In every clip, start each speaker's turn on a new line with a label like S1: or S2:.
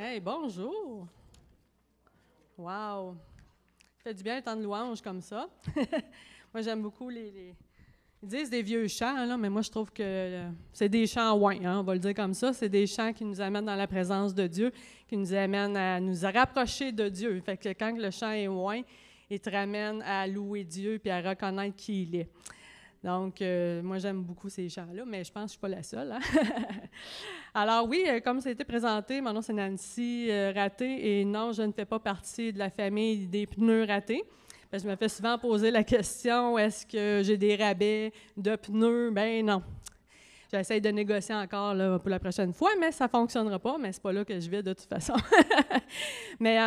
S1: Hey, bonjour! Wow! Ça fait du bien tant de louanges comme ça. Moi, j'aime beaucoup Ils disent des vieux chants, là, mais moi, je trouve que c'est des chants ouin, hein, on va le dire comme ça. C'est des chants qui nous amènent dans la présence de Dieu, qui nous amènent à nous rapprocher de Dieu. Fait que quand le chant est ouin, il te ramène à louer Dieu puis à reconnaître qui il est. Donc, moi, j'aime beaucoup ces chants-là, mais je pense que je ne suis pas la seule. Hein? Alors oui, comme ça a été présenté, mon nom c'est Nancy Raté, et non, je ne fais pas partie de la famille des pneus ratés. Je me fais souvent poser la question, est-ce que j'ai des rabais de pneus? Ben non. J'essaie de négocier encore là, pour la prochaine fois, mais ça ne fonctionnera pas, mais c'est pas là que je vais de toute façon. Mais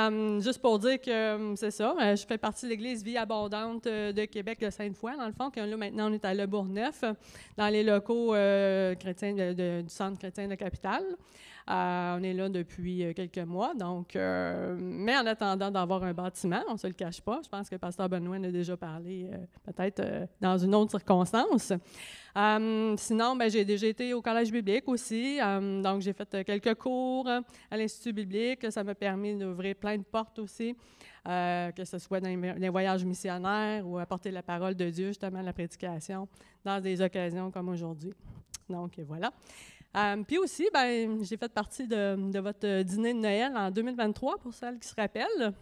S1: juste pour dire que c'est ça, je fais partie de l'Église Vie Abondante de Québec de Sainte-Foy, dans le fond, que là, maintenant, on est à Le Bourgneuf, dans les locaux chrétiens du Centre chrétien de Capitale. On est là depuis quelques mois, donc, mais en attendant d'avoir un bâtiment, on ne se le cache pas. Je pense que Pasteur Benoît en a déjà parlé, peut-être dans une autre circonstance. Sinon, j'ai déjà été au collège biblique aussi, donc j'ai fait quelques cours à l'Institut biblique. Ça m'a permis d'ouvrir plein de portes aussi, que ce soit dans les voyages missionnaires ou apporter la parole de Dieu, justement la prédication, dans des occasions comme aujourd'hui. Donc, voilà. Puis aussi, j'ai fait partie de votre dîner de Noël en 2023, pour celles qui se rappellent.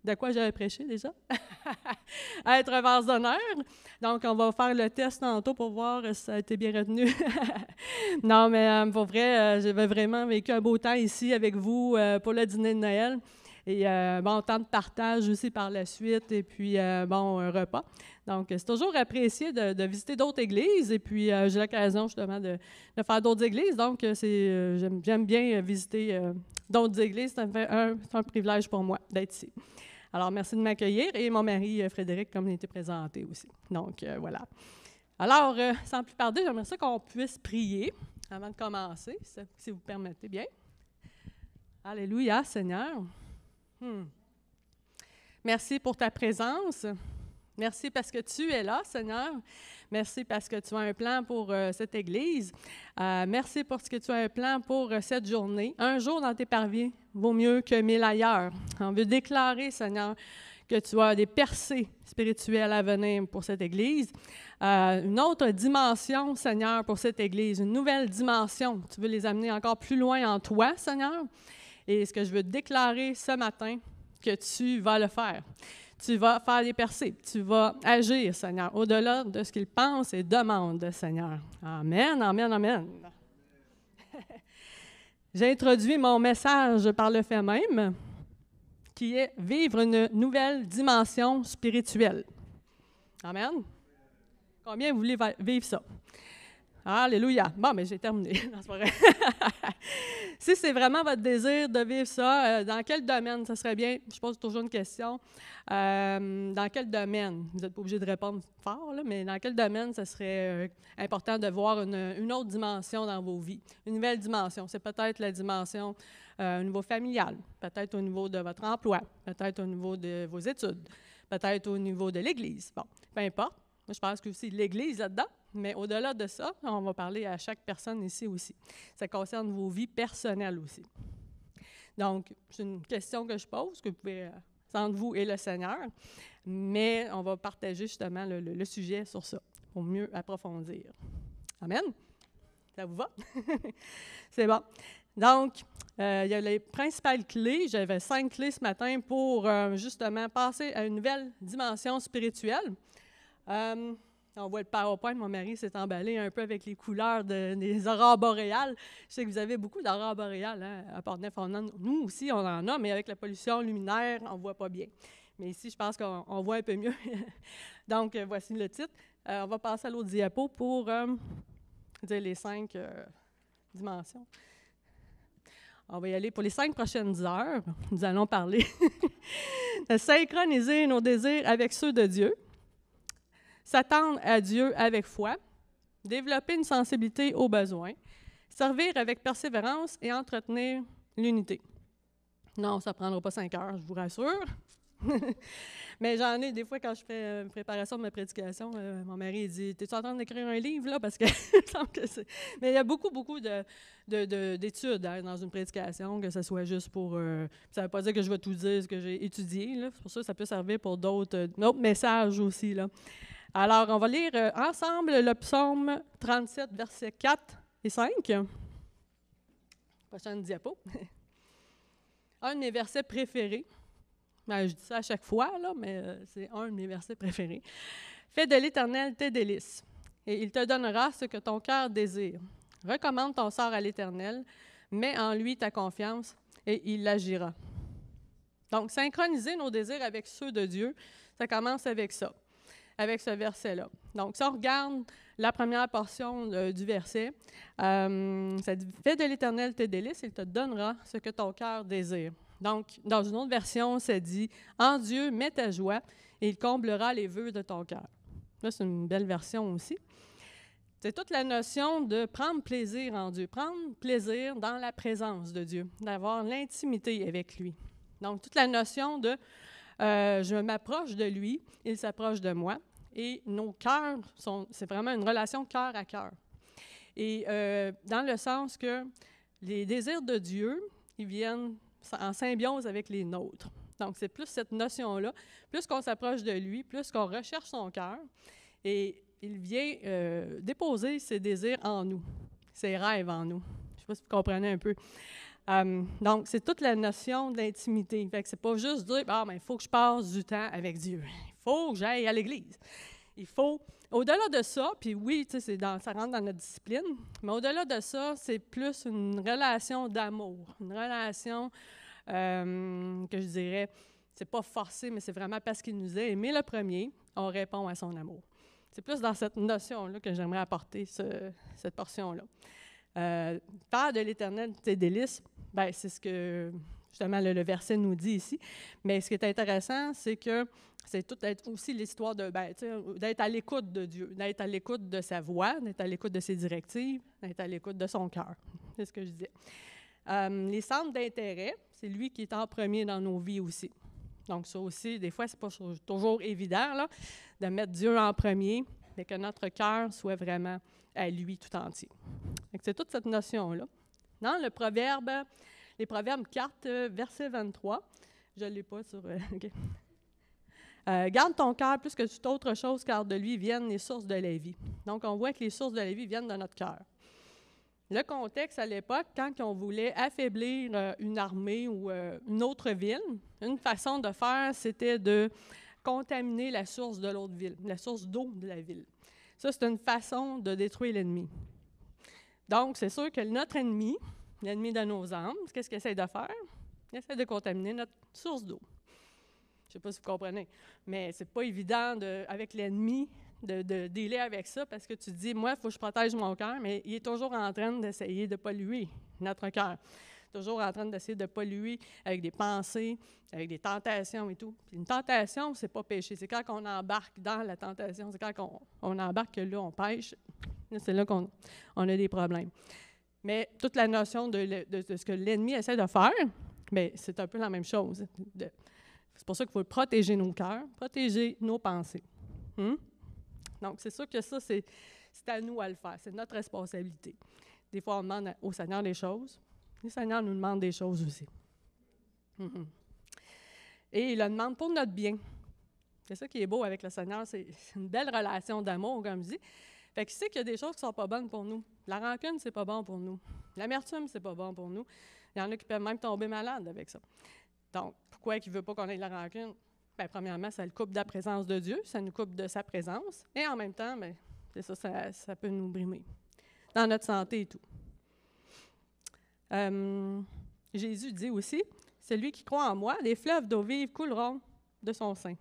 S1: De quoi j'avais prêché déjà? Être vase d'honneur. Donc, on va faire le test tantôt pour voir si ça a été bien retenu. Non, mais pour vrai, j'avais vraiment vécu un beau temps ici avec vous pour le dîner de Noël. Et temps de partage aussi par la suite, et puis un repas. Donc, c'est toujours apprécié de visiter d'autres églises, et puis j'ai l'occasion justement de faire d'autres églises. Donc, j'aime bien visiter d'autres églises. C'est un privilège pour moi d'être ici. Alors, merci de m'accueillir, et mon mari Frédéric, comme il a été présenté aussi. Donc, voilà. Alors, sans plus tarder, j'aimerais ça qu'on puisse prier avant de commencer, si vous permettez bien. Alléluia, Seigneur. Merci pour ta présence. Merci parce que tu es là, Seigneur. Merci parce que tu as un plan pour cette Église. Merci parce que tu as un plan pour cette journée. Un jour dans tes parvis vaut mieux que 1000 ailleurs. On veut déclarer, Seigneur, que tu as des percées spirituelles à venir pour cette Église. Une autre dimension, Seigneur, pour cette Église. Une nouvelle dimension. Tu veux les amener encore plus loin en toi, Seigneur. Et ce que je veux déclarer ce matin, que tu vas le faire. Tu vas faire des percées. Tu vas agir, Seigneur, au-delà de ce qu'ils pensent et demandent, Seigneur. Amen, amen, amen. J'ai introduit mon message par le fait même, qui est vivre une nouvelle dimension spirituelle. Amen. Combien vous voulez vivre ça? Alléluia. Bon, mais j'ai terminé. Non, c'est pas vrai. Si c'est vraiment votre désir de vivre ça, dans quel domaine, ça serait bien? Je pose toujours une question. Dans quel domaine? Vous n'êtes pas obligé de répondre fort, là, mais dans quel domaine ça serait important de voir une autre dimension dans vos vies? Une nouvelle dimension. C'est peut-être la dimension au niveau familial, peut-être au niveau de votre emploi, peut-être au niveau de vos études, peut-être au niveau de l'Église. Bon, peu importe. Moi, je pense que aussi l'Église là-dedans. Mais au-delà de ça, on va parler à chaque personne ici aussi. Ça concerne vos vies personnelles aussi. Donc, c'est une question que je pose, que vous pouvez, entre vous et le Seigneur, mais on va partager justement le sujet sur ça, pour mieux approfondir. Amen? Ça vous va? C'est bon. Donc, il y a les principales clés. J'avais 5 clés ce matin pour justement passer à une nouvelle dimension spirituelle. On voit le PowerPoint, mon mari s'est emballé un peu avec les couleurs des aurores boréales. Je sais que vous avez beaucoup d'aurores boréales, hein, à Port-Neuf. Nous aussi, on en a, mais avec la pollution luminaire, on ne voit pas bien. Mais ici, je pense qu'on voit un peu mieux. Donc, voici le titre. On va passer à l'autre diapo pour dire les 5 dimensions. On va y aller pour les 5 prochaines heures. Nous allons parler de synchroniser nos désirs avec ceux de Dieu, s'attendre à Dieu avec foi, développer une sensibilité aux besoins, servir avec persévérance et entretenir l'unité. Non, ça ne prendra pas 5 heures, je vous rassure. Mais j'en ai des fois quand je fais une préparation de ma prédication, mon mari il dit « T'es-tu en train d'écrire un livre, là? » Parce que il me semble que c'est... Mais il y a beaucoup d'études dans une prédication, que ce soit juste pour... ça ne veut pas dire que je vais tout dire ce que j'ai étudié, là. C'est pour ça que ça peut servir pour d'autres messages aussi, là. Alors, on va lire ensemble le psaume 37, versets 4 et 5. Prochaine diapo. Un de mes versets préférés. Ben, je dis ça à chaque fois, là, mais c'est un de mes versets préférés. « Fais de l'Éternel tes délices, et il te donnera ce que ton cœur désire. Recommande ton sort à l'Éternel, mets en lui ta confiance, et il agira. » Donc, synchroniser nos désirs avec ceux de Dieu, ça commence avec ça, avec ce verset-là. Donc, si on regarde la première portion du verset, ça dit « Fais de l'Éternel tes délices, il te donnera ce que ton cœur désire. » Donc, dans une autre version, ça dit « En Dieu, mets ta joie, et il comblera les vœux de ton cœur. » Là, c'est une belle version aussi. C'est toute la notion de prendre plaisir en Dieu, prendre plaisir dans la présence de Dieu, d'avoir l'intimité avec lui. Donc, toute la notion de je m'approche de lui, il s'approche de moi, et nos cœurs, c'est vraiment une relation cœur à cœur. Et dans le sens que les désirs de Dieu, ils viennent en symbiose avec les nôtres. Donc, c'est plus cette notion-là. Plus qu'on s'approche de lui, plus qu'on recherche son cœur, et il vient déposer ses désirs en nous, ses rêves en nous. Je ne sais pas si vous comprenez un peu. Donc, c'est toute la notion d'intimité. Fait que c'est pas juste dire, il faut que je passe du temps avec Dieu. Il faut que j'aille à l'Église. Il faut, au-delà de ça, puis oui, ça rentre dans notre discipline, mais au-delà de ça, c'est plus une relation d'amour, une relation que je dirais, c'est pas forcé, mais c'est vraiment parce qu'il nous a aimés le premier, on répond à son amour. C'est plus dans cette notion-là que j'aimerais apporter cette portion-là. Faire de l'Éternel tes délices, bien, c'est ce que justement le verset nous dit ici. Mais ce qui est intéressant, c'est que c'est tout aussi l'histoire d'être à l'écoute de Dieu, d'être à l'écoute de sa voix, d'être à l'écoute de ses directives, d'être à l'écoute de son cœur. C'est ce que je disais. Les centres d'intérêt, c'est lui qui est en premier dans nos vies aussi. Donc ça aussi, des fois, c'est pas toujours évident là, de mettre Dieu en premier, mais que notre cœur soit vraiment à lui tout entier. C'est toute cette notion-là. Dans les Proverbes 4, verset 23, je ne l'ai pas sur... OK. Garde ton cœur plus que toute autre chose, car de lui viennent les sources de la vie. Donc, on voit que les sources de la vie viennent de notre cœur. Le contexte à l'époque, quand on voulait affaiblir une armée ou une autre ville, une façon de faire, c'était de contaminer la source de l'autre ville, la source d'eau de la ville. Ça, c'est une façon de détruire l'ennemi. Donc, c'est sûr que notre ennemi, l'ennemi de nos âmes, qu'est-ce qu'il essaie de faire? Il essaie de contaminer notre source d'eau. Je ne sais pas si vous comprenez, mais c'est pas évident avec l'ennemi de dealer avec ça parce que tu te dis, moi, il faut que je protège mon cœur, mais il est toujours en train d'essayer de polluer notre cœur. Toujours en train d'essayer de polluer avec des pensées, avec des tentations et tout. Puis une tentation, c'est pas péché. C'est quand on embarque dans la tentation, c'est quand on embarque que là, on pêche. Là, c'est là qu'on a des problèmes. Mais toute la notion de ce que l'ennemi essaie de faire, bien, c'est un peu la même chose. C'est pour ça qu'il faut protéger nos cœurs, protéger nos pensées. Donc, c'est sûr que ça, c'est à nous à le faire. C'est notre responsabilité. Des fois, on demande au Seigneur des choses. Le Seigneur nous demande des choses aussi. Et il le demande pour notre bien. C'est ça qui est beau avec le Seigneur. C'est une belle relation d'amour, comme je dis. Fait qu'il sait qu'il y a des choses qui ne sont pas bonnes pour nous. La rancune, c'est pas bon pour nous. L'amertume, c'est pas bon pour nous. Il y en a qui peuvent même tomber malades avec ça. Donc, pourquoi il ne veut pas qu'on ait de la rancune? Bien, premièrement, ça le coupe de la présence de Dieu, ça nous coupe de sa présence, et en même temps, bien, c'est ça peut nous brimer dans notre santé et tout. Jésus dit aussi, « Celui qui croit en moi, les fleuves d'eau vive couleront de son sein. »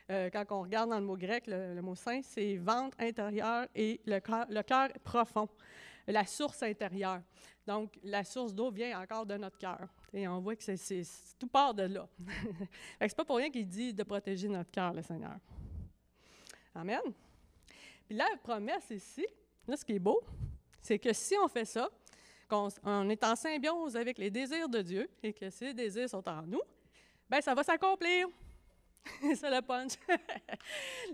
S1: Quand on regarde dans le mot grec, le mot sein, c'est ventre intérieur et le cœur profond, la source intérieure. Donc, la source d'eau vient encore de notre cœur. Et on voit que c'est tout part de là. C'est pas pour rien qu'il dit de protéger notre cœur, le Seigneur. Amen. Puis la promesse ici, là, ce qui est beau, c'est que si on fait ça, qu'on est en symbiose avec les désirs de Dieu et que ces désirs sont en nous, bien, ça va s'accomplir. C'est le punch.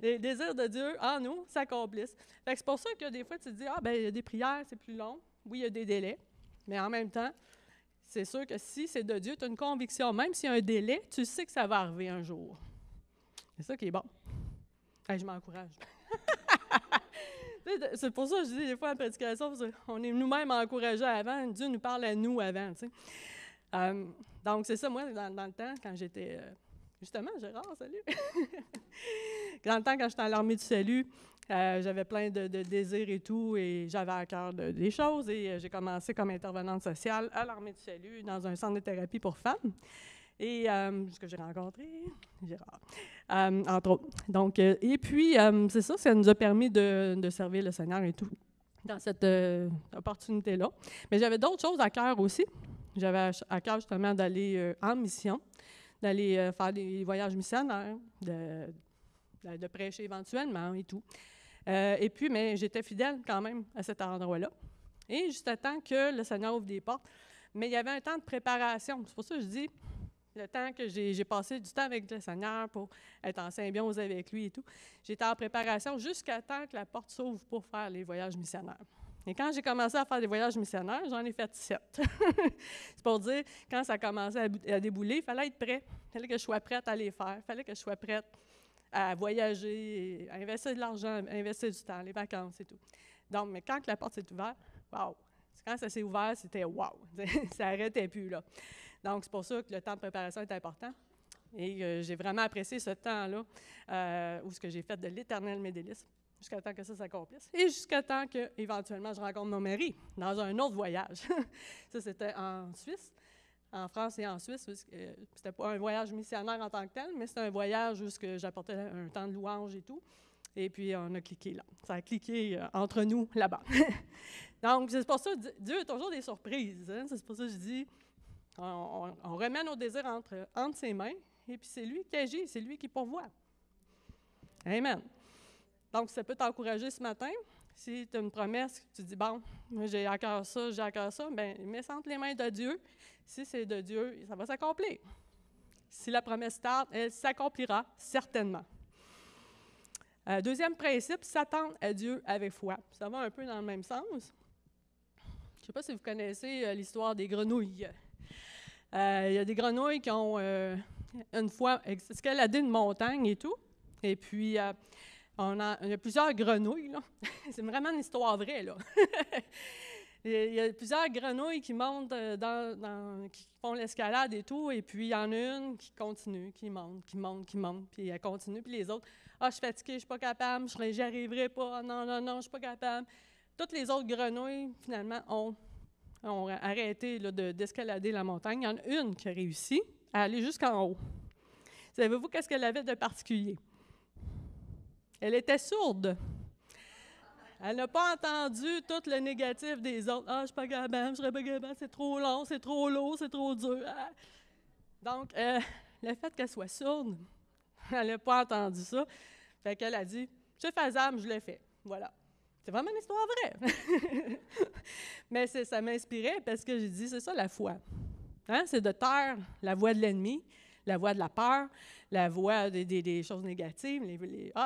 S1: Les désirs de Dieu en nous s'accomplissent. Fait que c'est pour ça que des fois, tu te dis, ah, bien, il y a des prières, c'est plus long. Oui, il y a des délais. Mais en même temps, c'est sûr que si c'est de Dieu, tu as une conviction. Même s'il y a un délai, tu sais que ça va arriver un jour. C'est ça qui est bon. Hey, je m'encourage. C'est pour ça que je dis des fois en prédication, on est nous-mêmes encouragés avant. Dieu nous parle à nous avant. Tu sais. Donc, c'est ça, moi, dans le temps, quand j'étais... justement, Gérard, salut! Dans le temps, quand j'étais à l'Armée du Salut, j'avais plein de désirs et tout, et j'avais à cœur des choses, et j'ai commencé comme intervenante sociale à l'Armée du Salut, dans un centre de thérapie pour femmes. Et ce que j'ai rencontré, Gérard, entre autres. Donc, et puis, c'est ça nous a permis de servir le Seigneur et tout, dans cette opportunité-là. Mais j'avais d'autres choses à cœur aussi. J'avais à cœur justement d'aller en mission, d'aller faire des voyages missionnaires, de prêcher éventuellement et tout. Et puis, mais j'étais fidèle quand même à cet endroit-là. Et juste à temps que le Seigneur ouvre des portes, mais il y avait un temps de préparation. C'est pour ça que je dis, le temps que j'ai passé du temps avec le Seigneur pour être en symbiose avec lui et tout, j'étais en préparation jusqu'à temps que la porte s'ouvre pour faire les voyages missionnaires. Et quand j'ai commencé à faire des voyages missionnaires, j'en ai fait 7. C'est pour dire, quand ça commençait à débouler, il fallait être prêt. Il fallait que je sois prête à les faire. Il fallait que je sois prête à voyager, à investir de l'argent, à investir du temps, les vacances et tout. Donc, mais quand la porte s'est ouverte, wow! Quand ça s'est ouvert, c'était wow! Ça n'arrêtait plus, là. Donc, c'est pour ça que le temps de préparation est important. Et j'ai vraiment apprécié ce temps-là où ce que j'ai fait de l'éternel mes délices, jusqu'à temps que ça s'accomplisse. Et jusqu'à temps qu'éventuellement, je rencontre mon mari dans un autre voyage. Ça, c'était en Suisse, en France et en Suisse. C'était pas un voyage missionnaire en tant que tel, mais c'était un voyage où j'apportais un temps de louange et tout. Et puis, on a cliqué là. Ça a cliqué entre nous là-bas. Donc, c'est pour ça que Dieu a toujours des surprises. Hein? C'est pour ça que je dis, on remet nos désirs entre ses mains, et puis c'est lui qui agit, c'est lui qui pourvoit. Amen. Donc, ça peut t'encourager ce matin. Si tu as une promesse, tu dis, bon, moi j'ai à cœur ça, bien, mets entre les mains de Dieu. Si c'est de Dieu, ça va s'accomplir. Si la promesse tarde, elle s'accomplira certainement. Deuxième principe, s'attendre à Dieu avec foi. Ça va un peu dans le même sens. Je ne sais pas si vous connaissez l'histoire des grenouilles. Il y a des grenouilles qui ont une fois escaladé une montagne et tout. Et puis, il y a plusieurs grenouilles, là. C'est vraiment une histoire vraie, là. Il y a plusieurs grenouilles qui montent, qui font l'escalade et tout, et puis il y en a une qui continue, qui monte, puis elle continue, puis les autres, « Ah, je suis fatiguée, je suis pas capable, j'y arriverai pas, non, je suis pas capable. » Toutes les autres grenouilles, finalement, ont arrêté là, d'escalader la montagne. Il y en a une qui a réussi à aller jusqu'en haut. Savez-vous qu'est-ce qu'elle avait de particulier? Elle était sourde. Elle n'a pas entendu tout le négatif des autres. « Ah, je ne suis pas capable, je ne serais pas capable, c'est trop long, c'est trop lourd, c'est trop dur. Ah. » Donc, le fait qu'elle soit sourde, elle n'a pas entendu ça. Fait qu'elle a dit, « C'est faisable, je l'ai fait. » Voilà. C'est vraiment une histoire vraie. Mais ça m'inspirait parce que j'ai dit, c'est ça la foi. Hein? C'est de taire la voix de l'ennemi, la voix de la peur, la voix des choses négatives.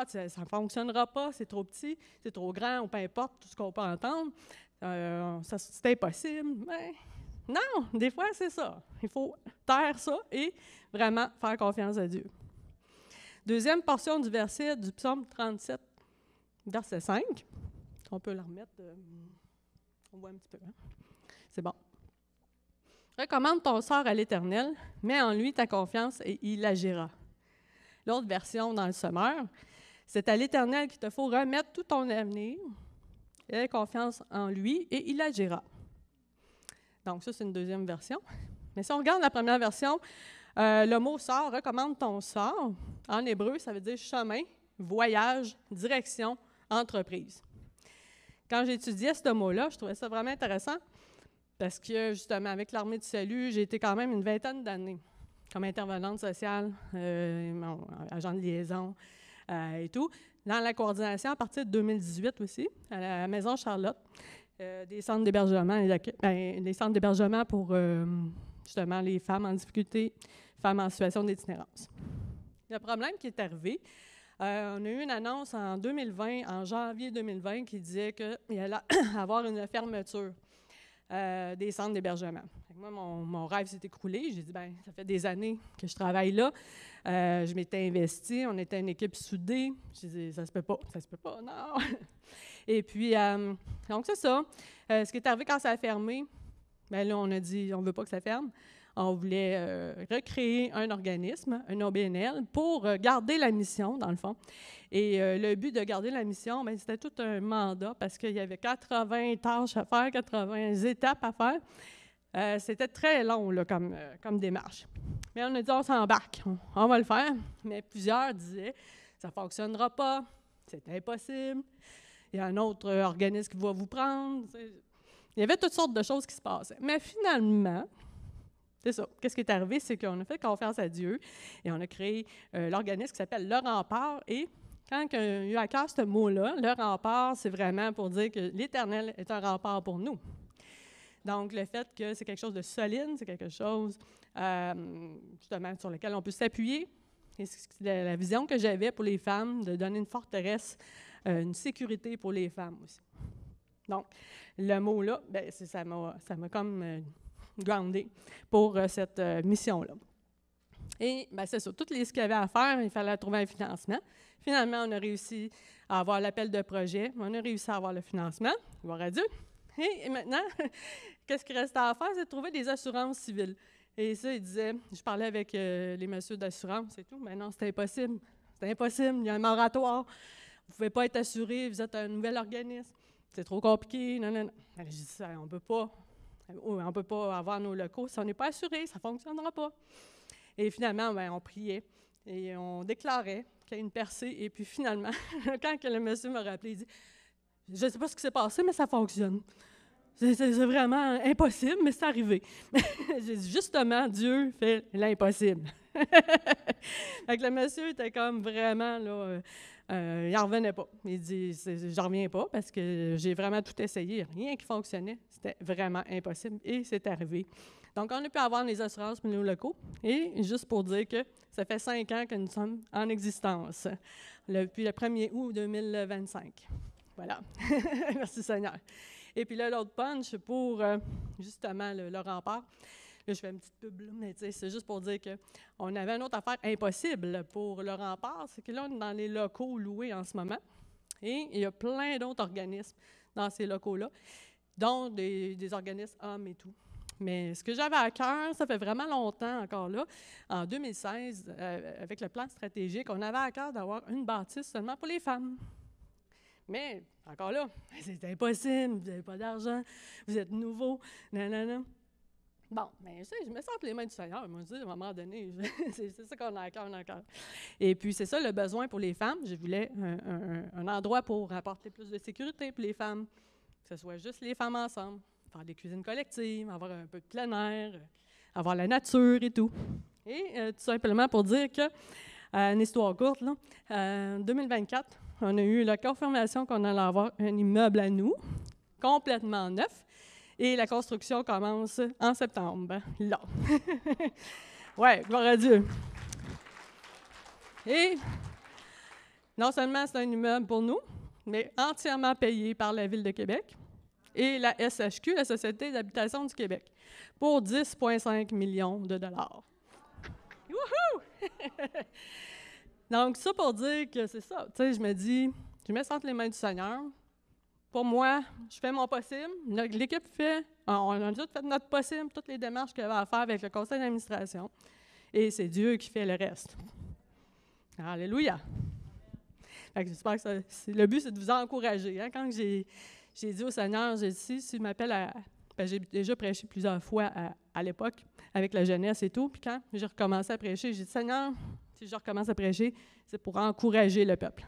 S1: Ça ne fonctionnera pas, c'est trop petit, c'est trop grand, ou peu importe tout ce qu'on peut entendre. C'est impossible. Mais non, des fois, c'est ça. Il faut taire ça et vraiment faire confiance à Dieu. Deuxième portion du verset du psaume 37, verset 5. On peut la remettre. On voit un petit peu. Hein? C'est bon. Recommande ton sort à l'Éternel, mets en lui ta confiance et il agira. L'autre version dans le Sommeur, c'est à l'Éternel qu'il te faut remettre tout ton avenir, aie confiance en lui et il agira. Donc ça, c'est une deuxième version. Mais si on regarde la première version, le mot sort, recommande ton sort. En hébreu, ça veut dire chemin, voyage, direction, entreprise. Quand j'étudiais ce mot-là, je trouvais ça vraiment intéressant parce que, justement, avec l'Armée du Salut, j'ai été quand même une vingtaine d'années comme intervenante sociale, agent de liaison et tout. Dans la coordination, à partir de 2018 aussi, à la Maison Charlotte, des centres d'hébergement, des centres d'hébergement pour, justement, les femmes en difficulté, femmes en situation d'itinérance. Le problème qui est arrivé, on a eu une annonce en 2020, en janvier 2020, qui disait qu'il allait avoir une fermeture des centres d'hébergement. Moi, mon rêve s'est écroulé. J'ai dit, ça fait des années que je travaille là. Je m'étais investie, on était une équipe soudée. J'ai dit, ça se peut pas, non. Et puis, donc c'est ça. Ce qui est arrivé quand ça a fermé, là, on a dit, on ne veut pas que ça ferme. On voulait recréer un organisme, un OBNL, pour garder la mission, dans le fond. Et le but de garder la mission, c'était tout un mandat parce qu'il y avait 80 tâches à faire, 80 étapes à faire. C'était très long là, comme démarche. Mais on a dit, on s'embarque, on va le faire. Mais plusieurs disaient, ça ne fonctionnera pas, c'est impossible, il y a un autre organisme qui va vous prendre. Il y avait toutes sortes de choses qui se passaient. Mais finalement, c'est ça. Qu'est-ce qui est arrivé? C'est qu'on a fait confiance à Dieu et on a créé l'organisme qui s'appelle Le Rempart. Et quand il y a eu à cœur ce mot-là, le rempart, c'est vraiment pour dire que l'Éternel est un rempart pour nous. Donc, le fait que c'est quelque chose de solide, c'est quelque chose justement sur lequel on peut s'appuyer. Et c'est la vision que j'avais pour les femmes, de donner une forteresse, une sécurité pour les femmes aussi. Donc, le mot-là, ça m'a comme groundé pour cette mission-là. Et c'est ça, tout ce qu'il y avait à faire, il fallait trouver un financement. Finalement, on a réussi à avoir l'appel de projet, on a réussi à avoir le financement, gloire à Dieu. Et maintenant, qu'est-ce qu'il restait à faire? C'est de trouver des assurances civiles. Et ça, il disait, je parlais avec les messieurs d'assurance et tout, mais non, c'est impossible, il y a un moratoire, vous ne pouvez pas être assuré, vous êtes un nouvel organisme, c'est trop compliqué, non. J'ai dit ça, on ne peut pas avoir nos locaux si on n'est pas assuré, ça ne fonctionnera pas. Et finalement, on priait et on déclarait qu'il y a une percée. Et puis finalement, quand le monsieur m'a rappelé, il dit, je ne sais pas ce qui s'est passé, mais ça fonctionne. C'est vraiment impossible, mais c'est arrivé. J'ai dit, justement, Dieu fait l'impossible. Fait que le monsieur était comme vraiment, là, il n'en revenait pas. Il dit, j'en reviens pas parce que j'ai vraiment tout essayé, rien qui fonctionnait. C'était vraiment impossible et c'est arrivé. Donc, on a pu avoir les assurances pour nos locaux. Et juste pour dire que ça fait 5 ans que nous sommes en existence, depuis le 1er août 2025. Voilà. Merci Seigneur. Et puis là, l'autre punch pour justement le rempart. Là, je fais une petite pub, là, mais c'est juste pour dire qu'on avait une autre affaire impossible pour le rempart. C'est que là, on est dans les locaux loués en ce moment. Et il y a plein d'autres organismes dans ces locaux-là, dont des organismes hommes et tout. Mais ce que j'avais à cœur, ça fait vraiment longtemps encore là, en 2016, avec le plan stratégique, on avait à cœur d'avoir une bâtisse seulement pour les femmes. Mais, encore là, c'est impossible, vous n'avez pas d'argent, vous êtes nouveau, nanana. Bon, mais je me sens entre les mains du Seigneur, moi, je dis, à un moment donné, c'est ça qu'on a à cœur, Et puis, c'est ça le besoin pour les femmes. Je voulais un endroit pour apporter plus de sécurité pour les femmes, que ce soit juste les femmes ensemble, faire des cuisines collectives, avoir un peu de plein air, avoir la nature et tout. Et tout simplement pour dire que, une histoire courte, là, en 2024, on a eu la confirmation qu'on allait avoir un immeuble à nous, complètement neuf, et la construction commence en septembre, là. Ouais, gloire à Dieu. Et non seulement c'est un immeuble pour nous, mais entièrement payé par la Ville de Québec et la SHQ, la Société d'habitation du Québec, pour 10,5 millions de dollars. Wouhou! Donc, ça pour dire que c'est ça. Tu sais, je me dis, je me sens entre les mains du Seigneur. Pour moi, je fais mon possible. L'équipe on a tous fait notre possible, toutes les démarches qu'il y avait à faire avec le conseil d'administration. Et c'est Dieu qui fait le reste. Alléluia! J'espère que le but, c'est de vous encourager. Hein? Quand j'ai dit au Seigneur, j'ai dit, s'il m'appelle j'ai déjà prêché plusieurs fois à l'époque, avec la jeunesse et tout. Puis quand j'ai recommencé à prêcher, j'ai dit, Seigneur, si je recommence à prêcher, c'est pour encourager le peuple.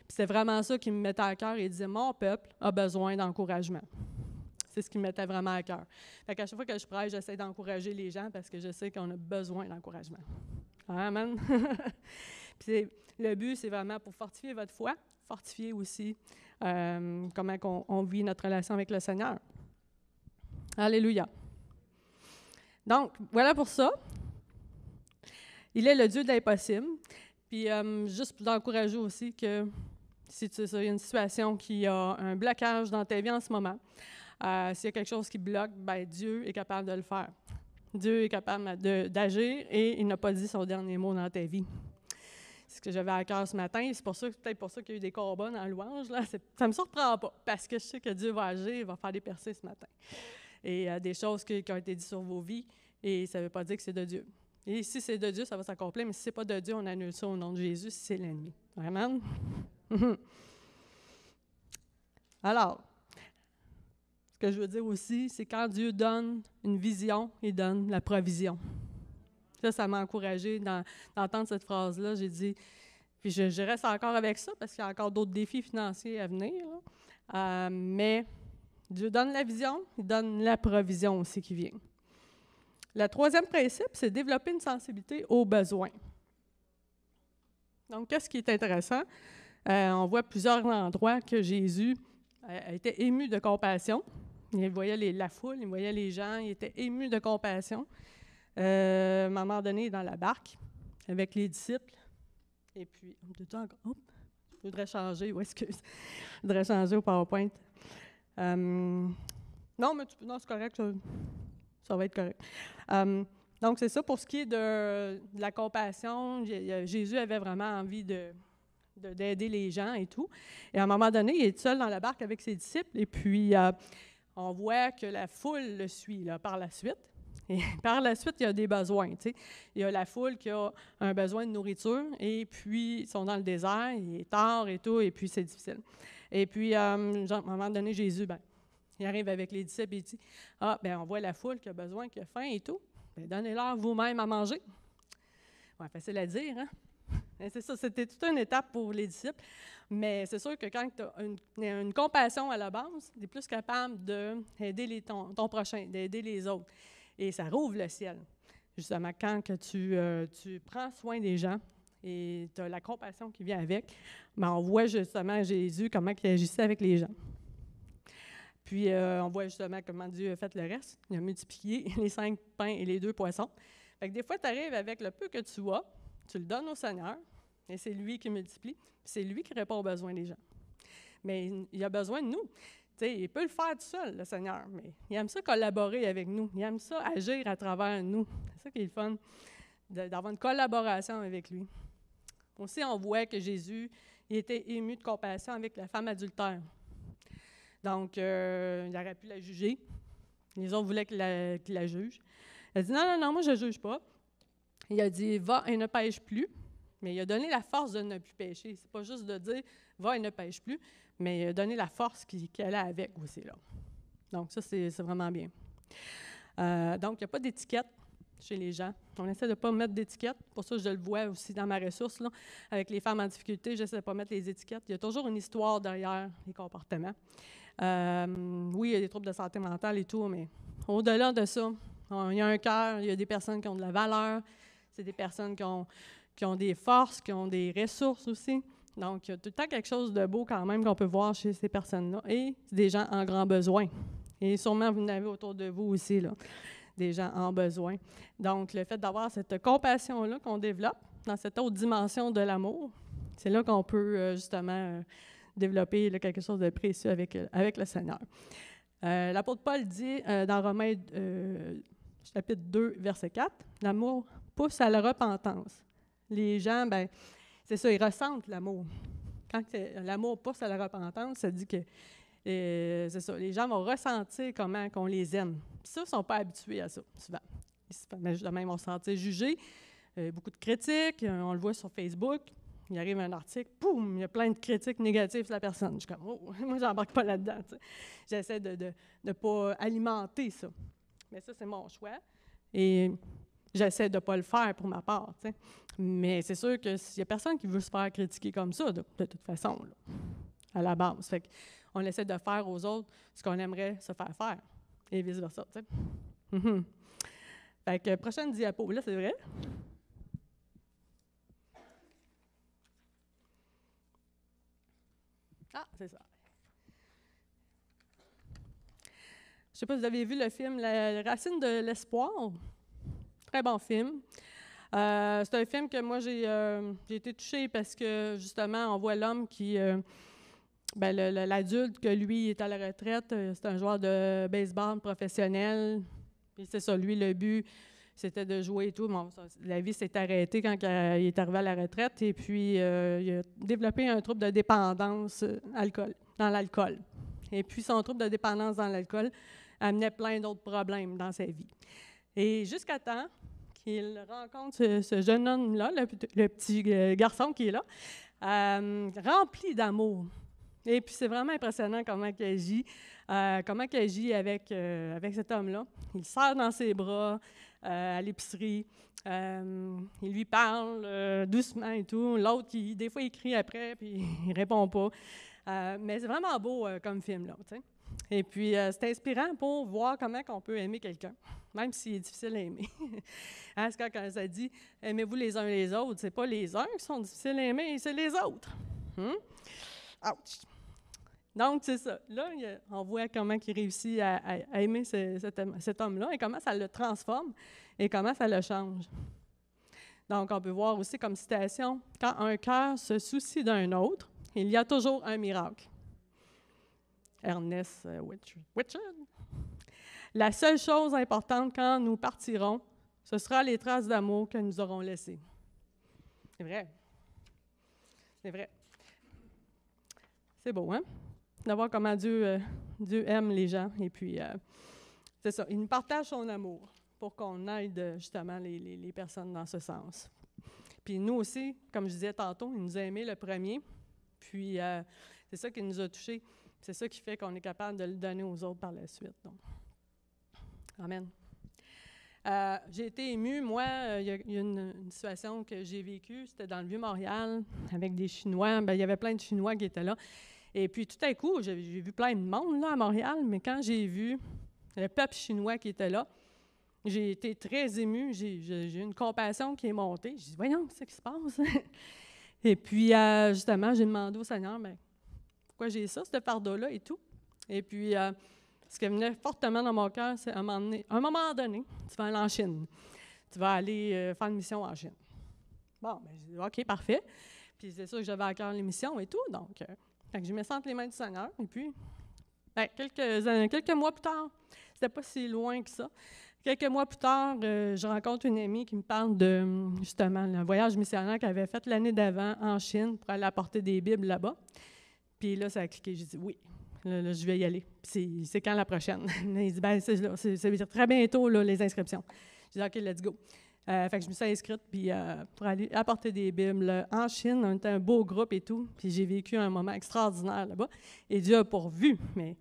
S1: Puis c'est vraiment ça qui me mettait à cœur. Il disait, mon peuple a besoin d'encouragement. C'est ce qui me mettait vraiment à cœur. Fait qu'à chaque fois que je prêche, j'essaie d'encourager les gens parce que je sais qu'on a besoin d'encouragement. Amen. Puis le but, c'est vraiment pour fortifier votre foi, fortifier aussi comment on vit notre relation avec le Seigneur. Alléluia. Donc, voilà pour ça. Il est le Dieu de l'impossible. Puis, juste pour t'encourager aussi que si tu as une situation qui a un blocage dans ta vie en ce moment, s'il y a quelque chose qui bloque, ben Dieu est capable de le faire. Dieu est capable d'agir et il n'a pas dit son dernier mot dans ta vie. C'est ce que j'avais à cœur ce matin. C'est peut-être pour ça qu'il y a eu des combats dans la louange. Là. Ça ne me surprend pas parce que je sais que Dieu va agir, il va faire des percées ce matin. Et des choses qui ont été dites sur vos vies et ça ne veut pas dire que c'est de Dieu. Et si c'est de Dieu, ça va s'accomplir, mais si ce n'est pas de Dieu, on annule ça au nom de Jésus si c'est l'ennemi. Amen? Alors, ce que je veux dire aussi, c'est quand Dieu donne une vision, il donne la provision. Ça m'a encouragée d'entendre cette phrase-là. J'ai dit, puis je reste encore avec ça parce qu'il y a encore d'autres défis financiers à venir. Mais Dieu donne la vision, il donne la provision aussi qui vient. Le troisième principe, c'est développer une sensibilité aux besoins. Donc, qu'est-ce qui est intéressant? On voit plusieurs endroits que Jésus était ému de compassion. Il voyait la foule, il voyait les gens, il était ému de compassion. À un moment donné, dans la barque, avec les disciples. Et puis, je voudrais changer, excuse. Je voudrais changer au PowerPoint. Non, c'est correct, ça va être correct. Donc, c'est ça pour ce qui est de la compassion. Jésus avait vraiment envie d'aider les gens et tout. Et à un moment donné, il est seul dans la barque avec ses disciples. Et puis, on voit que la foule le suit là, par la suite. Et par la suite, il y a des besoins. Il y a la foule qui a un besoin de nourriture, et puis ils sont dans le désert, il est tard et tout, et puis c'est difficile. Et puis, à un moment donné, Jésus, il arrive avec les disciples et il dit, on voit la foule qui a besoin, qui a faim et tout, donnez-leur vous-même à manger. Ouais, facile à dire, hein? Et c'est ça, c'était toute une étape pour les disciples, mais c'est sûr que quand tu as une compassion à la base, tu es plus capable d'aider ton prochain, d'aider les autres. Et ça rouvre le ciel. Justement, quand que tu prends soin des gens et tu as la compassion qui vient avec, on voit justement Jésus, comment il agissait avec les gens. Puis, on voit justement comment Dieu a fait le reste. Il a multiplié les 5 pains et les 2 poissons. Fait que des fois, tu arrives avec le peu que tu as, tu le donnes au Seigneur, et c'est lui qui multiplie, puis c'est lui qui répond aux besoins des gens. Mais il a besoin de nous. Il peut le faire tout seul, le Seigneur, mais il aime ça collaborer avec nous. Il aime ça agir à travers nous. C'est ça qui est le fun, d'avoir une collaboration avec lui. Aussi, on voit que Jésus il était ému de compassion avec la femme adultère. Donc, il aurait pu la juger. Les autres voulaient qu'il la juge. Elle a dit, non, moi je ne juge pas. Il a dit, va et ne pêche plus. Mais il a donné la force de ne plus pécher. C'est pas juste de dire, va et ne pêche plus, mais il a donné la force qui allait avec aussi, là. Donc, ça, c'est vraiment bien. Donc, il n'y a pas d'étiquette chez les gens. On essaie de ne pas mettre d'étiquette. Pour ça, je le vois aussi dans ma ressource, là. Avec les femmes en difficulté, j'essaie de ne pas mettre les étiquettes. Il y a toujours une histoire derrière les comportements. Oui, il y a des troubles de santé mentale et tout, mais au-delà de ça, il y a un cœur, il y a des personnes qui ont de la valeur, c'est des personnes qui ont des forces, qui ont des ressources aussi. Donc, il y a tout le temps quelque chose de beau quand même qu'on peut voir chez ces personnes-là. Et c'est des gens en grand besoin. Et sûrement, vous en avez autour de vous aussi, là, des gens en besoin. Donc, le fait d'avoir cette compassion-là qu'on développe dans cette autre dimension de l'amour, c'est là qu'on peut justement développer là, quelque chose de précieux avec le Seigneur. L'apôtre Paul dit dans Romains chapitre 2, verset 4, « L'amour pousse à la repentance. » Les gens, c'est ça, ils ressentent l'amour. Quand l'amour pousse à la repentance, ça dit que c'est ça, les gens vont ressentir comment qu'on les aime. Puis ça, ils ne sont pas habitués à ça, souvent. Justement, ils vont se sentir jugés. Beaucoup de critiques, on le voit sur Facebook. Il arrive un article, boum, il y a plein de critiques négatives sur la personne. Je suis comme, moi, j'embarque pas là-dedans. T'sais. J'essaie de ne pas alimenter ça. Mais ça, c'est mon choix. Et j'essaie de ne pas le faire pour ma part. T'sais. Mais c'est sûr que s'il n'y a personne qui veut se faire critiquer comme ça, de toute façon, là, à la base. Fait qu'on essaie de faire aux autres ce qu'on aimerait se faire faire. Et vice-versa. Fait que prochaine diapo. Là, c'est vrai. Ah, c'est ça. Je ne sais pas si vous avez vu le film La Racine de l'espoir. Très bon film. C'est un film que moi, j'ai été touchée parce que, justement, on voit l'homme qui... l'adulte, que lui, est à la retraite, c'est un joueur de baseball professionnel. Puis c'est ça, lui, le but, c'était de jouer et tout. Bon, la vie s'est arrêtée quand il est arrivé à la retraite. Et puis, il a développé un trouble de dépendance dans l'alcool. Et puis, son trouble de dépendance dans l'alcool amenait plein d'autres problèmes dans sa vie. Et jusqu'à temps qu'il rencontre ce jeune homme-là, le petit garçon qui est là, rempli d'amour. Et puis, c'est vraiment impressionnant comment il agit avec cet homme-là. Il le serre dans ses bras à l'épicerie. Il lui parle doucement et tout. L'autre, des fois, il crie après, puis il ne répond pas. Mais c'est vraiment beau comme film, là, tu sais. Et puis, c'est inspirant pour voir comment on peut aimer quelqu'un, même s'il est difficile à aimer. Hein, c'est quand ça dit « aimez-vous les uns les autres », c'est pas les uns qui sont difficiles à aimer, c'est les autres. Ouch! Donc, c'est ça. Là, on voit comment il réussit à aimer cet homme-là et comment ça le transforme et comment ça le change. Donc, on peut voir aussi comme citation, « Quand un cœur se soucie d'un autre, il y a toujours un miracle. » Ernest Whitchard. La seule chose importante quand nous partirons, ce sera les traces d'amour que nous aurons laissées. C'est vrai. C'est vrai. C'est beau, hein? De voir comment Dieu aime les gens. Et puis, c'est ça. Il nous partage son amour pour qu'on aide justement les personnes dans ce sens. Puis nous aussi, comme je disais tantôt, il nous a aimés le premier. Puis, c'est ça qui nous a touchés. C'est ça qui fait qu'on est capable de le donner aux autres par la suite. Donc. Amen. J'ai été émue. Moi, il y a une situation que j'ai vécue. C'était dans le Vieux-Montréal avec des Chinois. Il y avait plein de Chinois qui étaient là. Et puis, tout à coup, j'ai vu plein de monde là, à Montréal, mais quand j'ai vu le peuple chinois qui était là, j'ai été très émue. J'ai eu une compassion qui est montée. J'ai dit, voyons, c'est ce qui se passe. Et puis, justement, j'ai demandé au Seigneur, mais pourquoi j'ai ça, ce fardeau-là et tout. Et puis, ce qui venait fortement dans mon cœur, c'est à un moment donné, tu vas aller en Chine. Tu vas aller faire une mission en Chine. Bon, bien, j'ai dit, OK, parfait. Puis, c'est sûr que j'avais à cœur les missions et tout, donc... Fait que je me sens entre les mains du Seigneur. Et puis, quelques mois plus tard, c'était pas si loin que ça. Quelques mois plus tard, je rencontre une amie qui me parle de, justement, le voyage missionnaire qu'elle avait fait l'année d'avant en Chine pour aller apporter des Bibles là-bas. Puis là, ça a cliqué. J'ai dit oui, là, je vais y aller. Puis c'est quand la prochaine? Il dit, bien, c'est très bientôt, là, les inscriptions. J'ai dit, OK, let's go. Fait que je me suis inscrite puis, pour aller apporter des Bibles en Chine. On était un beau groupe et tout. Puis j'ai vécu un moment extraordinaire là-bas. Et Dieu a pourvu. Mais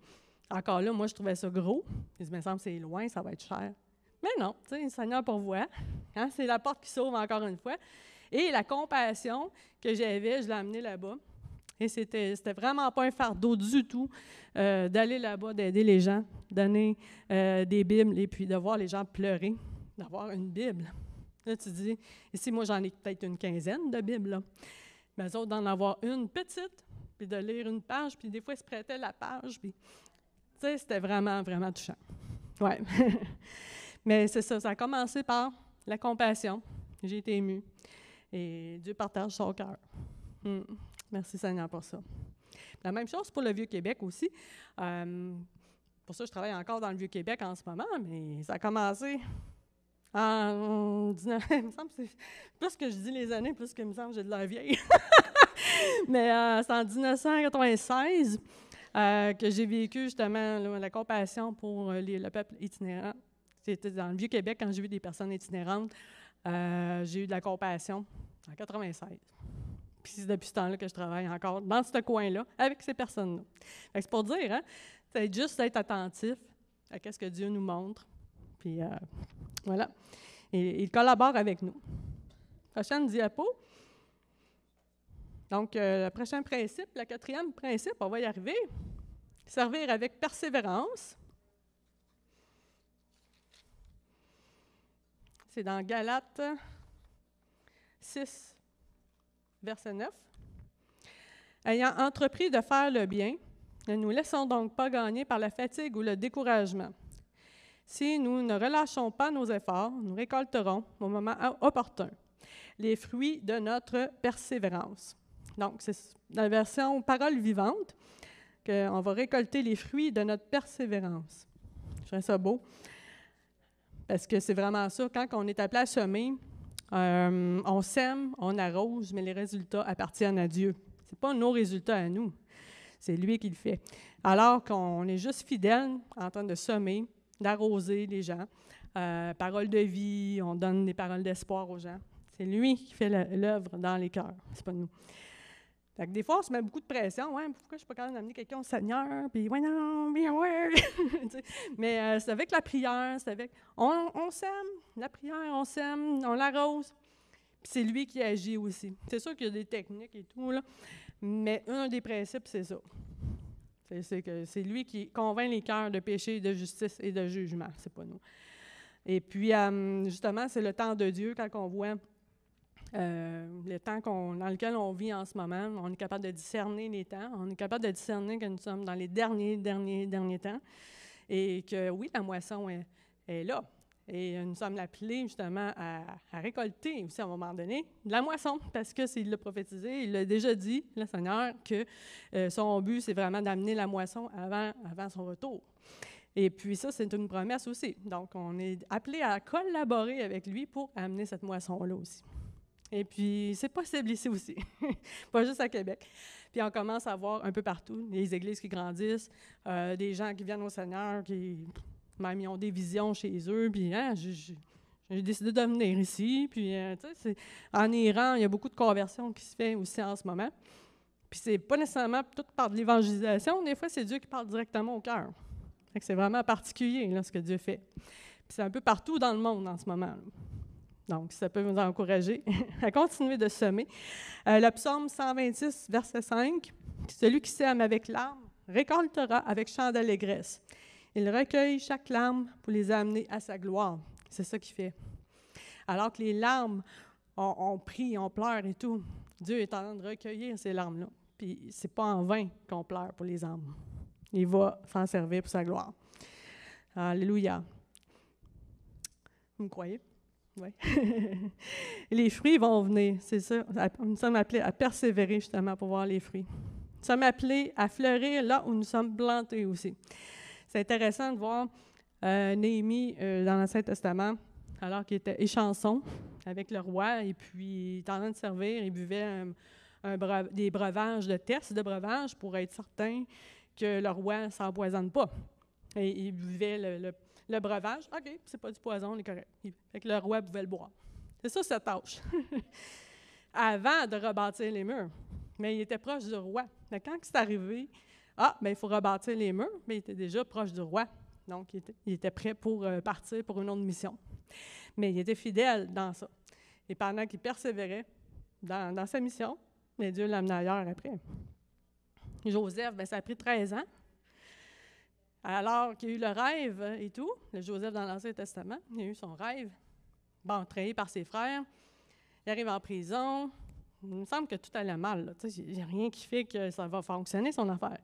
S1: encore là, moi, je trouvais ça gros. Il me semble que c'est loin, ça va être cher. Mais non, tu sais, le Seigneur pourvoit. Hein, c'est la porte qui s'ouvre encore une fois. Et la compassion que j'avais, je l'ai amenée là-bas. Et c'était vraiment pas un fardeau du tout d'aller là-bas, d'aider les gens, donner des Bibles et puis de voir les gens pleurer, d'avoir une Bible. Là, tu dis, ici, moi, j'en ai peut-être une quinzaine de Bibles, là. Mais eux autres, d'en avoir une petite, puis de lire une page, puis des fois, ils se prêtaient la page, puis, tu sais, c'était vraiment, vraiment touchant. Ouais. Mais c'est ça, ça a commencé par la compassion. J'ai été émue. Et Dieu partage son cœur. Merci Seigneur pour ça. La même chose pour le Vieux-Québec aussi. Pour ça, je travaille encore dans le Vieux-Québec en ce moment, mais ça a commencé... il me semble que c'est plus que je dis les années, plus que il me semble que j'ai de l'air vieille. Mais c'est en 1996 que j'ai vécu justement là, la compassion pour le peuple itinérant. C'était dans le Vieux-Québec quand j'ai vu des personnes itinérantes. J'ai eu de la compassion en 96. Puis c'est depuis ce temps-là que je travaille encore dans ce coin-là avec ces personnes-là. C'est pour dire, hein, c'est juste être attentif à ce que Dieu nous montre. Puis voilà. Et il collabore avec nous. Prochaine diapo. Donc, le prochain principe, le quatrième principe, on va y arriver. Servir avec persévérance. C'est dans Galates 6, verset 9. Ayant entrepris de faire le bien, ne nous laissons donc pas gagner par la fatigue ou le découragement. Si nous ne relâchons pas nos efforts, nous récolterons au moment opportun les fruits de notre persévérance. Donc, c'est dans la version parole vivante qu'on va récolter les fruits de notre persévérance. Je trouve ça beau, parce que c'est vraiment ça. Quand on est appelé à semer, on sème, on arrose, mais les résultats appartiennent à Dieu. Ce n'est pas nos résultats à nous, c'est lui qui le fait. Alors qu'on est juste fidèle en train de semer, d'arroser les gens, paroles de vie, on donne des paroles d'espoir aux gens. C'est lui qui fait l'œuvre dans les cœurs, c'est pas nous. Fait que des fois, on se met beaucoup de pression. Ouais, pourquoi je ne suis pas capable d'amener quelqu'un au Seigneur? Puis, ouais, non, bien, ouais. Mais c'est avec la prière, c'est avec. On sème, la prière, on sème, on l'arrose. Puis c'est lui qui agit aussi. C'est sûr qu'il y a des techniques et tout, là. Mais un des principes, c'est ça. C'est lui qui convainc les cœurs de péché, de justice et de jugement. C'est pas nous. Et puis, justement, c'est le temps de Dieu quand on voit. Le temps dans lequel on vit en ce moment, on est capable de discerner les temps, on est capable de discerner que nous sommes dans les derniers temps et que oui, la moisson est là. Et nous sommes appelés justement à récolter aussi à un moment donné de la moisson parce que s'il l'a prophétisé, il l'a déjà dit, le Seigneur, que son but, c'est vraiment d'amener la moisson avant son retour. Et puis ça, c'est une promesse aussi. Donc, on est appelé à collaborer avec lui pour amener cette moisson-là aussi. Et puis, c'est possible ici aussi, pas juste à Québec. Puis, on commence à voir un peu partout les églises qui grandissent, des gens qui viennent au Seigneur, qui même ils ont des visions chez eux. Puis, j'ai décidé de venir ici. Puis, tu sais, en Iran, il y a beaucoup de conversions qui se fait aussi en ce moment. Puis, c'est pas nécessairement tout par de l'évangélisation. Des fois, c'est Dieu qui parle directement au cœur. Fait que c'est vraiment particulier, là, ce que Dieu fait. Puis, c'est un peu partout dans le monde en ce moment, là. Donc, ça peut vous encourager à continuer de semer. Le psaume 126, verset 5, « Celui qui sème avec larmes récoltera avec chant d'allégresse. Il recueille chaque larme pour les amener à sa gloire. » C'est ça qu'il fait. Alors que les larmes, on prie, on pleure et tout, Dieu est en train de recueillir ces larmes-là. Puis, c'est pas en vain qu'on pleure pour les âmes. Il va s'en servir pour sa gloire. Alléluia. Vous me croyez? Oui. Les fruits vont venir, c'est ça. Nous sommes appelés à persévérer justement pour voir les fruits. Nous sommes appelés à fleurir là où nous sommes plantés aussi. C'est intéressant de voir Néhémie dans l'Ancien Testament, alors qu'il était échanson avec le roi, et puis il était en train de servir, il buvait des breuvages, de tests de breuvages pour être certain que le roi ne s'empoisonne pas. Et il buvait le breuvage, OK, c'est pas du poison, on est correct. Fait que le roi pouvait le boire. C'est ça, sa tâche. Avant de rebâtir les murs. Mais il était proche du roi. Mais quand c'est arrivé, il faut rebâtir les murs, mais il était déjà proche du roi. Donc, il était prêt pour partir pour une autre mission. Mais il était fidèle dans ça. Et pendant qu'il persévérait dans sa mission, mais Dieu l'a amené ailleurs après. Joseph, ça a pris 13 ans. Alors qu'il a eu le rêve et tout, le Joseph dans l'Ancien Testament, il a eu son rêve, trahi par ses frères, il arrive en prison, il me semble que tout allait mal, il n'y a rien qui fait que ça va fonctionner, son affaire.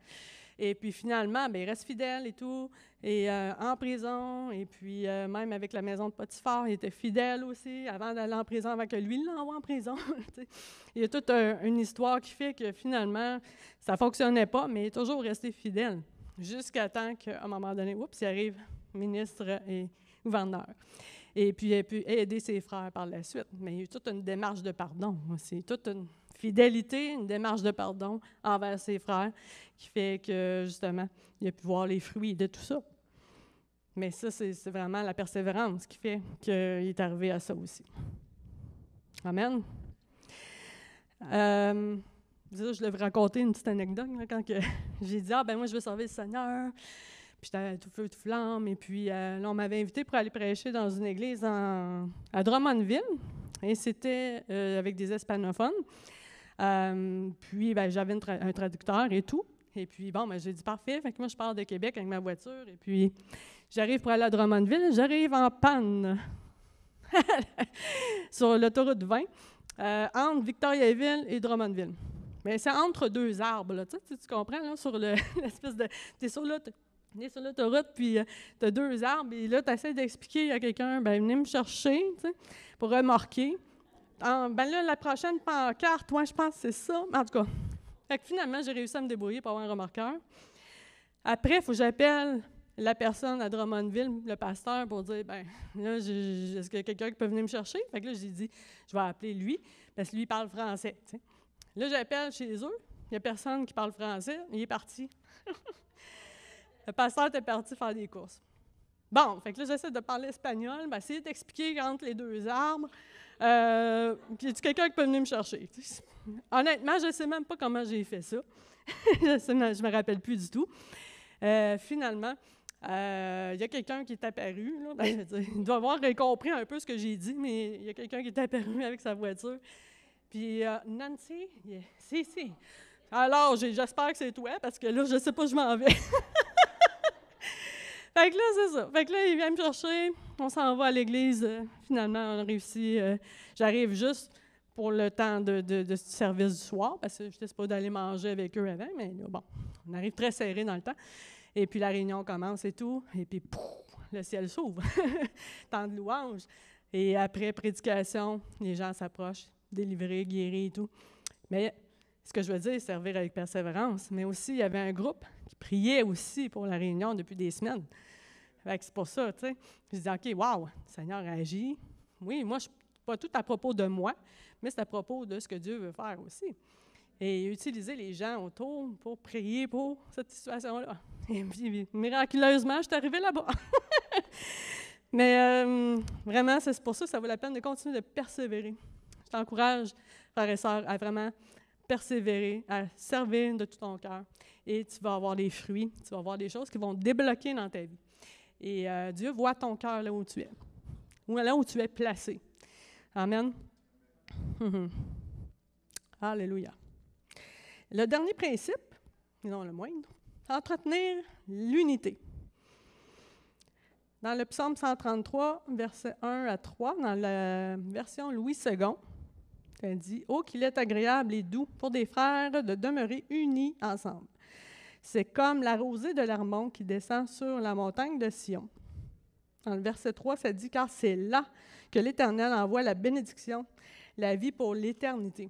S1: Et puis finalement, il reste fidèle et tout, et en prison, et puis même avec la maison de Potiphar, il était fidèle aussi, avant d'aller en prison, avant que lui l'envoie en prison. Il y a toute une histoire qui fait que finalement, ça ne fonctionnait pas, mais il est toujours resté fidèle. Jusqu'à temps qu'à un moment donné, il arrive ministre et gouverneur. Et puis, il a pu aider ses frères par la suite. Mais il y a eu toute une démarche de pardon aussi, toute une fidélité, une démarche de pardon envers ses frères qui fait que, justement, il a pu voir les fruits de tout ça. Mais ça, c'est vraiment la persévérance qui fait qu'il est arrivé à ça aussi. Amen. Je vais vous raconter une petite anecdote là, quand j'ai dit moi je veux servir le Seigneur, puis j'étais tout feu, tout flamme, et puis là, on m'avait invité pour aller prêcher dans une église à Drummondville, et c'était avec des hispanophones. Puis j'avais un traducteur et tout, et puis j'ai dit parfait, fait que moi je pars de Québec avec ma voiture, et puis j'arrive pour aller à Drummondville, j'arrive en panne sur l'autoroute 20 entre Victoriaville et Drummondville. Mais c'est entre deux arbres, là, tu comprends, là, sur l'espèce de... T'es sur là, On est sur l'autoroute, puis tu as 2 arbres, et là, tu essaies d'expliquer à quelqu'un, ben venez me chercher, tu sais, pour remorquer. Ben là, la prochaine pancarte, je pense que c'est ça. En tout cas, fait que finalement, j'ai réussi à me débrouiller pour avoir un remorqueur. Après, il faut que j'appelle la personne à Drummondville, le pasteur, pour dire, ben là, est-ce qu'il y a quelqu'un qui peut venir me chercher? Fait que là, j'ai dit, je vais appeler lui, parce que lui, il parle français, tu sais. Là, j'appelle chez eux, il n'y a personne qui parle français, il est parti. Le pasteur était parti faire des courses. Bon, fait que là, j'essaie de parler espagnol, essayer d'expliquer entre les 2 arbres. Puis, y a quelqu'un qui peut venir me chercher? Honnêtement, je ne sais même pas comment j'ai fait ça. Je ne me rappelle plus du tout. Finalement, il y a quelqu'un qui est apparu. Là. Il doit avoir compris un peu ce que j'ai dit, mais il y a quelqu'un qui est apparu avec sa voiture. Puis, Nancy, si. Alors, j'espère que c'est toi, parce que là, je ne sais pas où je m'en vais. Fait que là, c'est ça. Fait que là, il vient me chercher. On s'en va à l'église. Finalement, on a réussi. J'arrive juste pour le temps de service du soir, parce que je n'étais pas d'aller manger avec eux avant, mais là, bon, on arrive très serré dans le temps. Et puis, la réunion commence et tout. Et puis, pouf, le ciel s'ouvre. Temps de louange. Et après prédication, les gens s'approchent, délivrés, guéris et tout. Mais ce que je veux dire, servir avec persévérance. Mais aussi, il y avait un groupe qui priait aussi pour la réunion depuis des semaines. Fait que c'est pour ça, tu sais. Je dis, OK, wow, le Seigneur agit. Oui, moi, pas tout à propos de moi, mais c'est à propos de ce que Dieu veut faire aussi. Et utiliser les gens autour pour prier pour cette situation-là. Et puis, miraculeusement, je suis arrivée là-bas. Mais vraiment, c'est pour ça que ça vaut la peine de continuer de persévérer. Je t'encourage, frères et sœurs, à vraiment persévérer, à servir de tout ton cœur. Et tu vas avoir des fruits, tu vas avoir des choses qui vont débloquer dans ta vie. Et Dieu voit ton cœur là où tu es, ou là où tu es placé. Amen. Alléluia. Le dernier principe, et non le moindre, entretenir l'unité. Dans le psaume 133, versets 1 à 3, dans la version Louis II, ça dit « Oh, qu'il est agréable et doux pour des frères de demeurer unis ensemble. C'est comme la rosée de l'Hermon qui descend sur la montagne de Sion. » Dans le verset 3, ça dit « Car c'est là que l'Éternel envoie la bénédiction, la vie pour l'éternité. »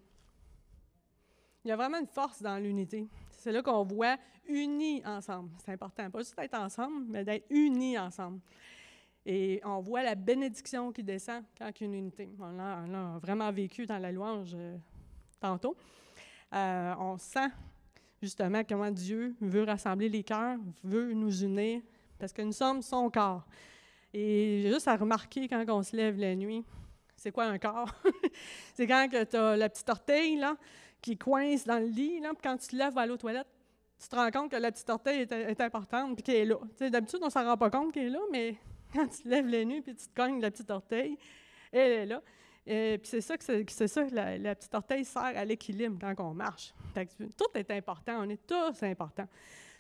S1: Il y a vraiment une force dans l'unité. C'est là qu'on voit unis ensemble. C'est important, pas juste d'être ensemble, mais d'être unis ensemble. Et on voit la bénédiction qui descend quand il y a une unité. On l'a vraiment vécu dans la louange tantôt. On sent justement comment Dieu veut rassembler les cœurs, veut nous unir, parce que nous sommes son corps. Et juste à remarquer quand on se lève la nuit, c'est quoi un corps? C'est quand tu as la petite orteil là, qui coince dans le lit, là, puis quand tu te lèves vers aller aux toilettes, tu te rends compte que la petite orteil est importante et qu'elle est là. T'sais, d'habitude, on ne s'en rend pas compte qu'elle est là, mais quand tu te lèves la nuit et tu te cognes la petite orteil, elle est là. Et puis c'est ça que la petite orteil sert à l'équilibre quand on marche. Fait que tout est important, on est tous importants.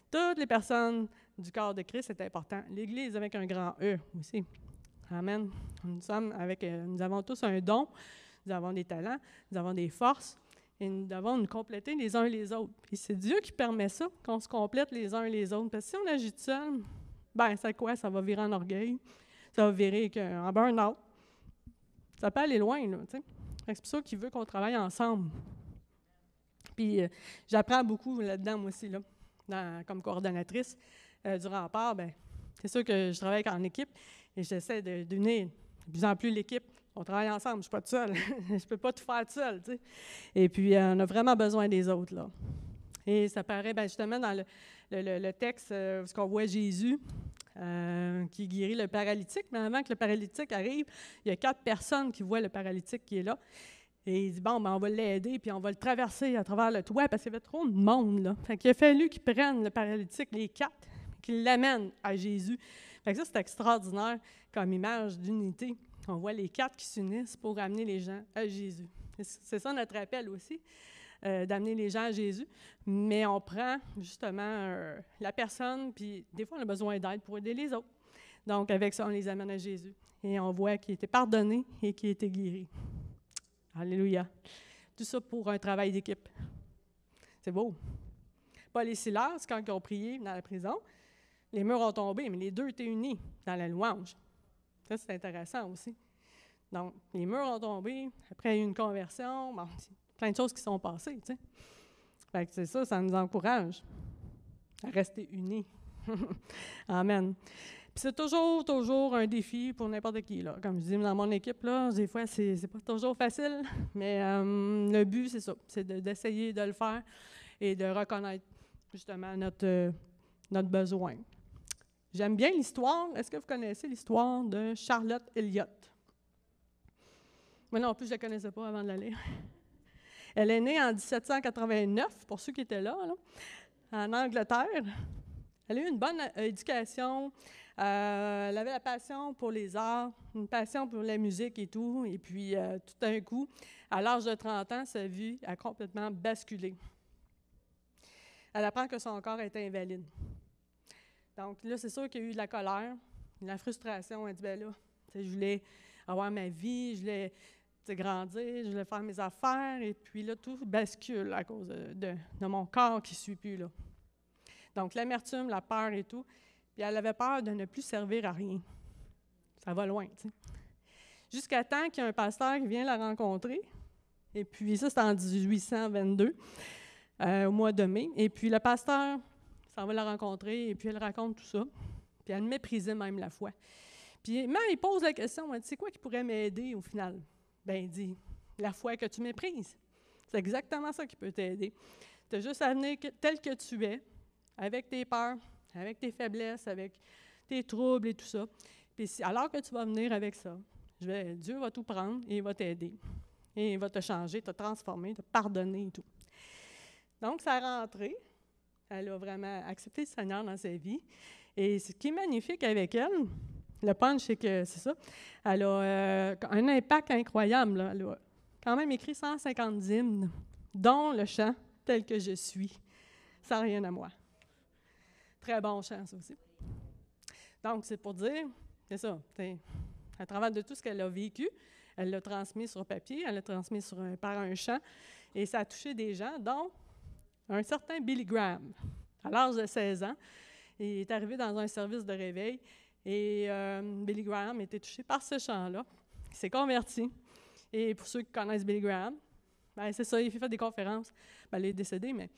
S1: Toutes les personnes du corps de Christ, c'est important. L'Église avec un grand E aussi. Amen. Nous avons tous un don, nous avons des talents, nous avons des forces, et nous devons nous compléter les uns les autres. Et c'est Dieu qui permet ça, qu'on se complète les uns les autres. Parce que si on agit tout seul, c'est quoi? Ça va virer en orgueil, ça va virer en burn-out. Ça peut aller loin, là, tu sais. C'est pour ça qu'il veut qu'on travaille ensemble. Puis j'apprends beaucoup là-dedans, moi aussi, là, comme coordonnatrice du rempart. C'est sûr que je travaille en équipe et j'essaie d'unir de plus en plus l'équipe. On travaille ensemble, je ne suis pas toute seule. Je ne peux pas tout faire toute seule, tu sais. Et puis, on a vraiment besoin des autres, là. Et ça paraît, justement, dans le texte, où on voit Jésus qui guérit le paralytique. Mais avant que le paralytique arrive, il y a 4 personnes qui voient le paralytique qui est là. Et il dit, on va l'aider, puis on va le traverser à travers le toit, parce qu'il y avait trop de monde, là. Fait qu'il a fallu qu'ils prennent le paralytique, les 4, qu'ils l'amènent à Jésus. Fait que ça, c'est extraordinaire comme image d'unité. On voit les 4 qui s'unissent pour amener les gens à Jésus. C'est ça notre appel aussi, d'amener les gens à Jésus. Mais on prend justement la personne, puis des fois, on a besoin d'aide pour aider les autres. Donc, avec ça, on les amène à Jésus. Et on voit qu'il était pardonné et qu'il était guéri. Alléluia. Tout ça pour un travail d'équipe. C'est beau. Paul et Silas, quand ils ont prié dans la prison, les murs ont tombé, mais les deux étaient unis dans la louange. Ça, c'est intéressant aussi. Donc, les murs ont tombé, après il y a eu une conversion, bon, plein de choses qui sont passées, tu sais. Fait que c'est ça, ça nous encourage à rester unis. Amen. Puis c'est toujours un défi pour n'importe qui, là. Comme je dis, dans mon équipe, là, des fois, c'est pas toujours facile, mais le but, c'est ça, c'est d'essayer de le faire et de reconnaître, justement, notre besoin. J'aime bien l'histoire. Est-ce que vous connaissez l'histoire de Charlotte Elliott? Moi non plus, je ne la connaissais pas avant de la lire. Elle est née en 1789, pour ceux qui étaient là, en Angleterre. Elle a eu une bonne éducation. Elle avait la passion pour les arts, une passion pour la musique et tout. Et puis, tout d'un coup, à l'âge de 30 ans, sa vie a complètement basculé. Elle apprend que son corps est invalide. Donc là, c'est sûr qu'il y a eu de la colère, de la frustration. Elle dit, bien là, je voulais avoir ma vie, je voulais grandir, je voulais faire mes affaires, et puis là, tout bascule à cause de mon corps qui ne suit plus, là. Donc, l'amertume, la peur et tout. Puis elle avait peur de ne plus servir à rien. Ça va loin, tu sais. Jusqu'à temps qu'il y ait un pasteur qui vient la rencontrer. Et puis ça, c'était en 1822, au mois de mai. Et puis le pasteur s'en va la rencontrer, et puis elle raconte tout ça. Puis elle méprisait même la foi. Puis même, il pose la question, c'est quoi qui pourrait m'aider au final? Bien, il dit, la foi que tu méprises. C'est exactement ça qui peut t'aider. Tu as juste à venir tel que tu es, avec tes peurs, avec tes faiblesses, avec tes troubles et tout ça. Puis alors que tu vas venir avec ça, Dieu va tout prendre et il va t'aider. Et il va te changer, te transformer, te pardonner et tout. Donc, ça a rentré. Elle a vraiment accepté le Seigneur dans sa vie. Et ce qui est magnifique avec elle, le punch, c'est que c'est ça, elle a un impact incroyable, là. Elle a quand même écrit 150 hymnes, dont le chant « Tel que je suis », sans rien à moi. Très bon chant, ça aussi. Donc, c'est pour dire, c'est ça, à travers de tout ce qu'elle a vécu, elle l'a transmis sur papier, elle l'a transmis par un chant, et ça a touché des gens, dont un certain Billy Graham. À l'âge de 16 ans, il est arrivé dans un service de réveil, et Billy Graham était touché par ce chant-là. Il s'est converti. Et pour ceux qui connaissent Billy Graham, ben c'est ça, il fait des conférences. Ben, il est décédé, mais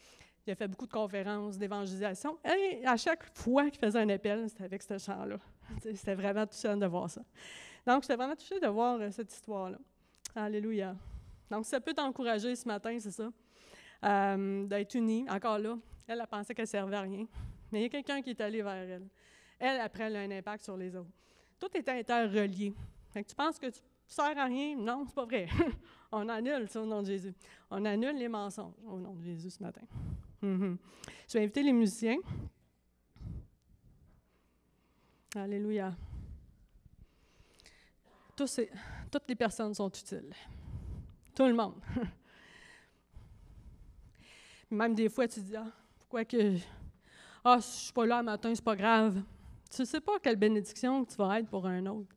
S1: il a fait beaucoup de conférences d'évangélisation. Et à chaque fois qu'il faisait un appel, c'était avec ce chant-là. C'était vraiment touchant de voir ça. Donc, j'étais vraiment touchée de voir cette histoire-là. Alléluia. Donc, ça peut t'encourager ce matin, c'est ça, d'être unie. Encore là, elle a pensé qu'elle ne servait à rien. Mais il y a quelqu'un qui est allé vers elle. Elle, après, elle a un impact sur les autres. Tout est interrelié. Fait que tu penses que tu ne sers à rien? Non, c'est pas vrai. On annule ça au nom de Jésus. On annule les mensonges au nom de Jésus ce matin. Je vais inviter les musiciens. Alléluia. Toutes les personnes sont utiles. Tout le monde. Même des fois, tu dis, pourquoi que... je ne suis pas là le matin, c'est pas grave. Tu ne sais pas quelle bénédiction tu vas être pour un autre.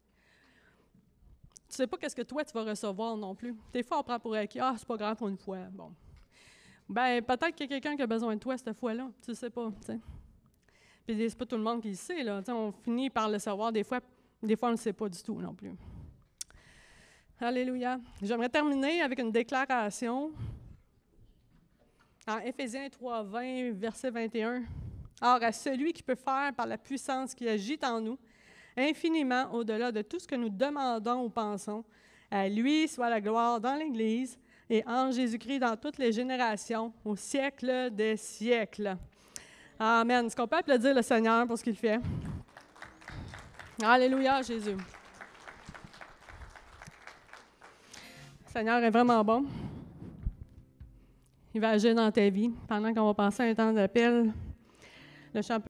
S1: Tu ne sais pas qu'est-ce que toi, tu vas recevoir non plus. Des fois, on prend pour acquis, c'est pas grave pour une fois. Bon. Ben peut-être qu'il y a quelqu'un qui a besoin de toi cette fois-là. Tu ne sais pas, tu sais. Puis c'est pas tout le monde qui le sait, là. Tu sais, on finit par le savoir des fois on ne le sait pas du tout non plus. Alléluia. J'aimerais terminer avec une déclaration en Éphésiens 3:20, verset 21. Or, à celui qui peut faire par la puissance qui agit en nous, infiniment au-delà de tout ce que nous demandons ou pensons, à lui soit la gloire dans l'Église et en Jésus-Christ dans toutes les générations, au siècle des siècles. Amen. Est-ce qu'on peut applaudir le Seigneur pour ce qu'il fait? Alléluia, Jésus. Le Seigneur est vraiment bon. Il va agir dans ta vie. Pendant qu'on va passer un temps d'appel, le chant